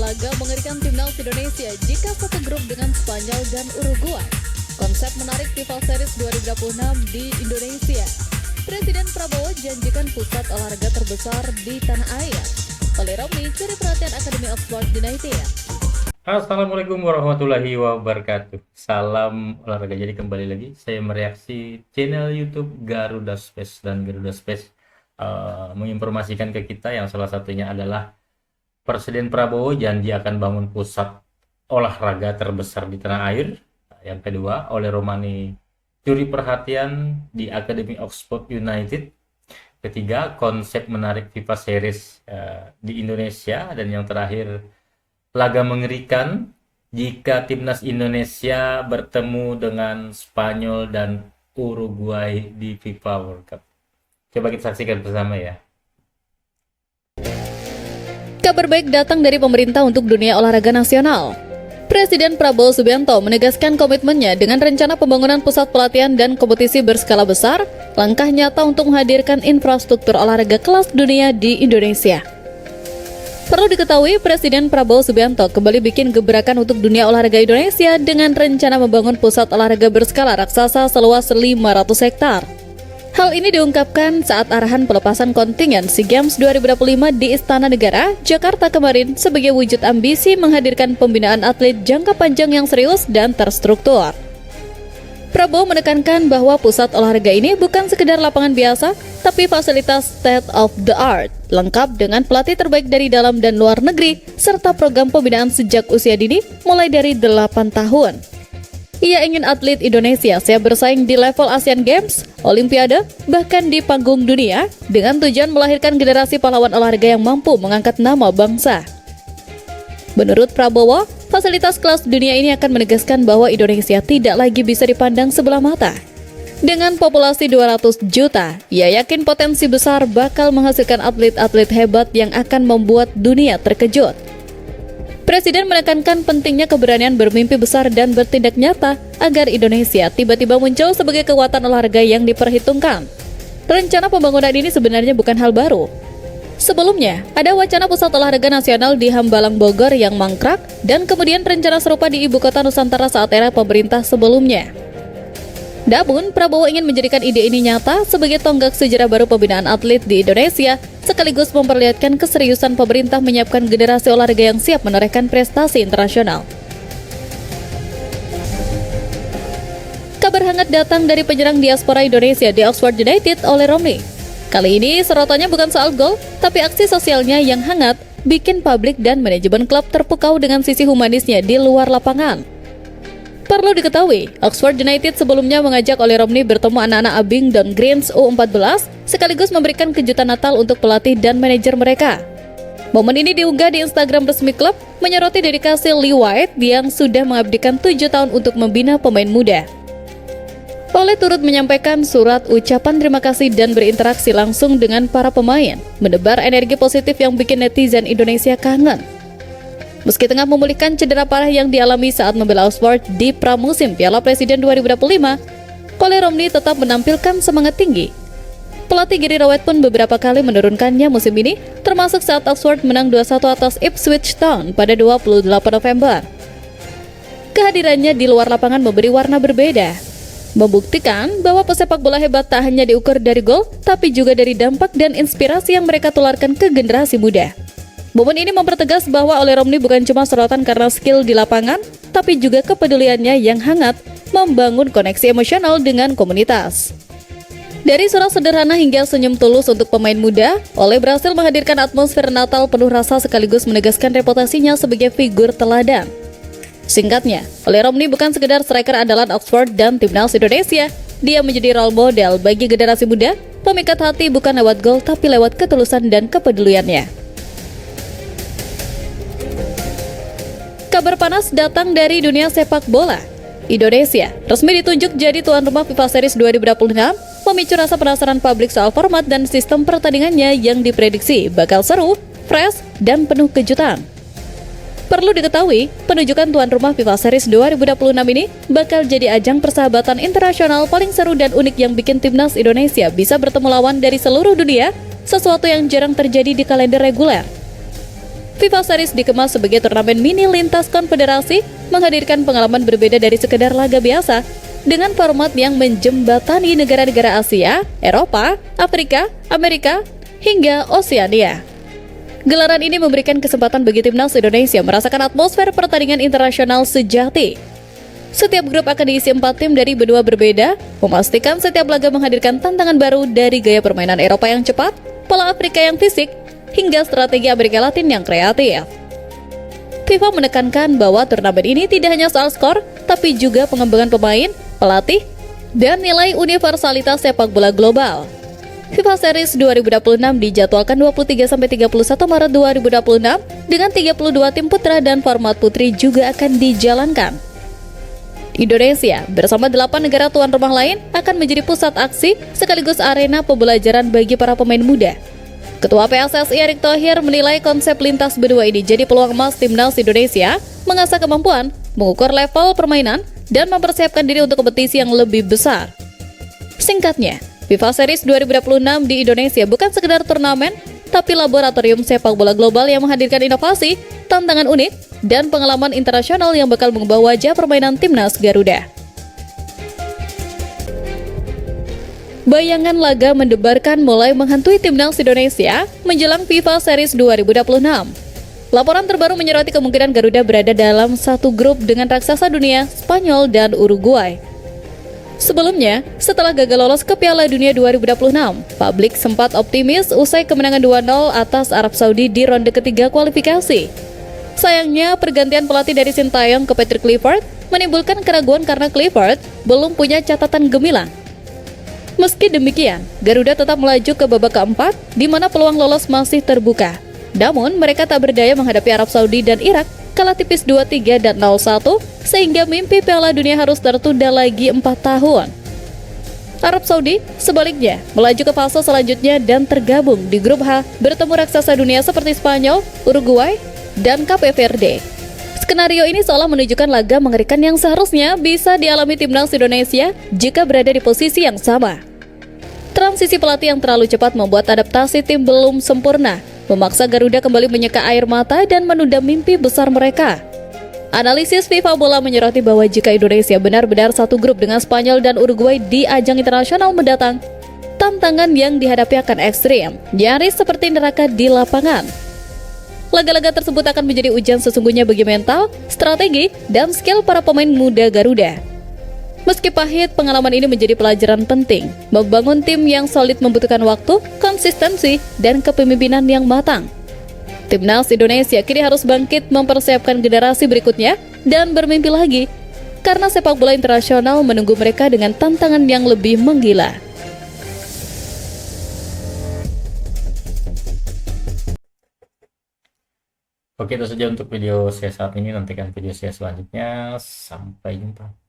Laga mengerikan timnas Indonesia jika satu grup dengan Spanyol dan Uruguay. Konsep menarik FIFA Series 2026 di Indonesia. Presiden Prabowo janjikan pusat olahraga terbesar di tanah air. Oleh Romli, curi perhatian Academy of Sport United. Assalamualaikum warahmatullahi wabarakatuh. Salam olahraga. Jadi kembali lagi saya mereaksi channel YouTube Garuda Space, dan Garuda Space menginformasikan ke kita yang salah satunya adalah Presiden Prabowo janji akan bangun pusat olahraga terbesar di tanah air. Yang kedua, oleh Romani, curi perhatian di Academy of Sport United. Ketiga, konsep menarik FIFA Series di Indonesia. Dan yang terakhir, laga mengerikan jika timnas Indonesia bertemu dengan Spanyol dan Uruguay di FIFA World Cup. Coba kita saksikan bersama ya. Kabar baik datang dari pemerintah untuk dunia olahraga nasional. Presiden Prabowo Subianto menegaskan komitmennya dengan rencana pembangunan pusat pelatihan dan kompetisi berskala besar, langkah nyata untuk menghadirkan infrastruktur olahraga kelas dunia di Indonesia. Perlu diketahui, Presiden Prabowo Subianto kembali bikin gebrakan untuk dunia olahraga Indonesia dengan rencana membangun pusat olahraga berskala raksasa seluas 500 hektar. Hal ini diungkapkan saat arahan pelepasan kontingen SEA Games 2025 di Istana Negara, Jakarta kemarin sebagai wujud ambisi menghadirkan pembinaan atlet jangka panjang yang serius dan terstruktur. Prabowo menekankan bahwa pusat olahraga ini bukan sekedar lapangan biasa, tapi fasilitas state of the art, lengkap dengan pelatih terbaik dari dalam dan luar negeri, serta program pembinaan sejak usia dini mulai dari 8 tahun. Ia ingin atlet Indonesia siap bersaing di level Asian Games, Olimpiade, bahkan di panggung dunia, dengan tujuan melahirkan generasi pahlawan olahraga yang mampu mengangkat nama bangsa. Menurut Prabowo, fasilitas kelas dunia ini akan menegaskan bahwa Indonesia tidak lagi bisa dipandang sebelah mata. Dengan populasi 200 juta, ia yakin potensi besar bakal menghasilkan atlet-atlet hebat yang akan membuat dunia terkejut. Presiden menekankan pentingnya keberanian bermimpi besar dan bertindak nyata agar Indonesia tiba-tiba muncul sebagai kekuatan olahraga yang diperhitungkan. Rencana pembangunan ini sebenarnya bukan hal baru. Sebelumnya, ada wacana pusat olahraga nasional di Hambalang Bogor yang mangkrak, dan kemudian rencana serupa di Ibu Kota Nusantara saat era pemerintah sebelumnya. Namun, Prabowo ingin menjadikan ide ini nyata sebagai tonggak sejarah baru pembinaan atlet di Indonesia, sekaligus memperlihatkan keseriusan pemerintah menyiapkan generasi olahraga yang siap menorehkan prestasi internasional. Kabar hangat datang dari penyerang diaspora Indonesia di Oxford United oleh Romli. Kali ini sorotannya bukan soal gol, tapi aksi sosialnya yang hangat bikin publik dan manajemen klub terpukau dengan sisi humanisnya di luar lapangan. Perlu diketahui, Oxford United sebelumnya mengajak oleh Romli bertemu anak-anak Abingdon Greens U14 sekaligus memberikan kejutan Natal untuk pelatih dan manajer mereka. Momen ini diunggah di Instagram resmi klub, menyoroti dedikasi Lee White yang sudah mengabdikan 7 tahun untuk membina pemain muda. Oleh turut menyampaikan surat ucapan terima kasih dan berinteraksi langsung dengan para pemain, menebar energi positif yang bikin netizen Indonesia kangen. Meski tengah memulihkan cedera parah yang dialami saat membela Oxford di pramusim Piala Presiden 2025, Ole Romli tetap menampilkan semangat tinggi. Pelatih Gary Rowett pun beberapa kali menurunkannya musim ini, termasuk saat Oxford menang 2-1 atas Ipswich Town pada 28 November. Kehadirannya di luar lapangan memberi warna berbeda, membuktikan bahwa pesepak bola hebat tak hanya diukur dari gol, tapi juga dari dampak dan inspirasi yang mereka tularkan ke generasi muda. Momen ini mempertegas bahwa Ole Romli bukan cuma sorotan karena skill di lapangan, tapi juga kepeduliannya yang hangat membangun koneksi emosional dengan komunitas. Dari surat sederhana hingga senyum tulus untuk pemain muda, Ole berhasil menghadirkan atmosfer Natal penuh rasa sekaligus menegaskan reputasinya sebagai figur teladan. Singkatnya, Ole Romli bukan sekedar striker andalan Oxford dan timnas Indonesia. Dia menjadi role model bagi generasi muda, pemikat hati bukan lewat gol tapi lewat ketulusan dan kepeduliannya. Kabar panas datang dari dunia sepak bola. Indonesia resmi ditunjuk jadi tuan rumah FIFA Series 2026, memicu rasa penasaran publik soal format dan sistem pertandingannya yang diprediksi bakal seru, fresh, dan penuh kejutan. Perlu diketahui, penunjukan tuan rumah FIFA Series 2026 ini bakal jadi ajang persahabatan internasional paling seru dan unik yang bikin timnas Indonesia bisa bertemu lawan dari seluruh dunia, sesuatu yang jarang terjadi di kalender reguler. FIFA Series dikemas sebagai turnamen mini lintas konfederasi, menghadirkan pengalaman berbeda dari sekedar laga biasa, dengan format yang menjembatani negara-negara Asia, Eropa, Afrika, Amerika, hingga Oseania. Gelaran ini memberikan kesempatan bagi timnas Indonesia merasakan atmosfer pertandingan internasional sejati. Setiap grup akan diisi 4 tim dari benua berbeda, memastikan setiap laga menghadirkan tantangan baru dari gaya permainan Eropa yang cepat, pola Afrika yang fisik, hingga strategi Amerika Latin yang kreatif. FIFA menekankan bahwa turnamen ini tidak hanya soal skor, tapi juga pengembangan pemain, pelatih, dan nilai universalitas sepak bola global. FIFA Series 2026 dijadwalkan 23-31 Maret 2026 dengan 32 tim putra dan format putri juga akan dijalankan. Indonesia bersama 8 negara tuan rumah lain akan menjadi pusat aksi sekaligus arena pembelajaran bagi para pemain muda. Ketua PSSI Erick Thohir menilai konsep lintas benua ini jadi peluang emas timnas Indonesia mengasah kemampuan, mengukur level permainan, dan mempersiapkan diri untuk kompetisi yang lebih besar. Singkatnya, FIFA Series 2026 di Indonesia bukan sekedar turnamen, tapi laboratorium sepak bola global yang menghadirkan inovasi, tantangan unik, dan pengalaman internasional yang bakal mengubah wajah permainan timnas Garuda. Bayangan laga mendebarkan mulai menghantui timnas Indonesia menjelang FIFA Series 2026. Laporan terbaru menyoroti kemungkinan Garuda berada dalam satu grup dengan raksasa dunia Spanyol dan Uruguay. Sebelumnya, setelah gagal lolos ke Piala Dunia 2026, publik sempat optimis usai kemenangan 2-0 atas Arab Saudi di ronde ketiga kualifikasi. Sayangnya, pergantian pelatih dari Sintayong ke Patrick Kluivert menimbulkan keraguan karena Kluivert belum punya catatan gemilang. Meski demikian, Garuda tetap melaju ke babak keempat, di mana peluang lolos masih terbuka. Namun, mereka tak berdaya menghadapi Arab Saudi dan Irak, kalah tipis 2-3 dan 0-1, sehingga mimpi Piala Dunia harus tertunda lagi 4 tahun. Arab Saudi, sebaliknya, melaju ke fase selanjutnya dan tergabung di grup H bertemu raksasa dunia seperti Spanyol, Uruguay, dan Cape Verde. Skenario ini seolah menunjukkan laga mengerikan yang seharusnya bisa dialami timnas Indonesia jika berada di posisi yang sama. Transisi pelatih yang terlalu cepat membuat adaptasi tim belum sempurna, memaksa Garuda kembali menyeka air mata dan menunda mimpi besar mereka. Analisis FIFA Bola menyoroti bahwa jika Indonesia benar-benar satu grup dengan Spanyol dan Uruguay di ajang internasional mendatang, tantangan yang dihadapi akan ekstrim, nyaris seperti neraka di lapangan. Laga-laga tersebut akan menjadi ujian sesungguhnya bagi mental, strategi, dan skill para pemain muda Garuda. Meski pahit, pengalaman ini menjadi pelajaran penting. Membangun tim yang solid membutuhkan waktu, konsistensi, dan kepemimpinan yang matang. Timnas Indonesia kini harus bangkit mempersiapkan generasi berikutnya dan bermimpi lagi, karena sepak bola internasional menunggu mereka dengan tantangan yang lebih menggila. Oke, itu saja untuk video saya saat ini. Nantikan video saya selanjutnya. Sampai jumpa.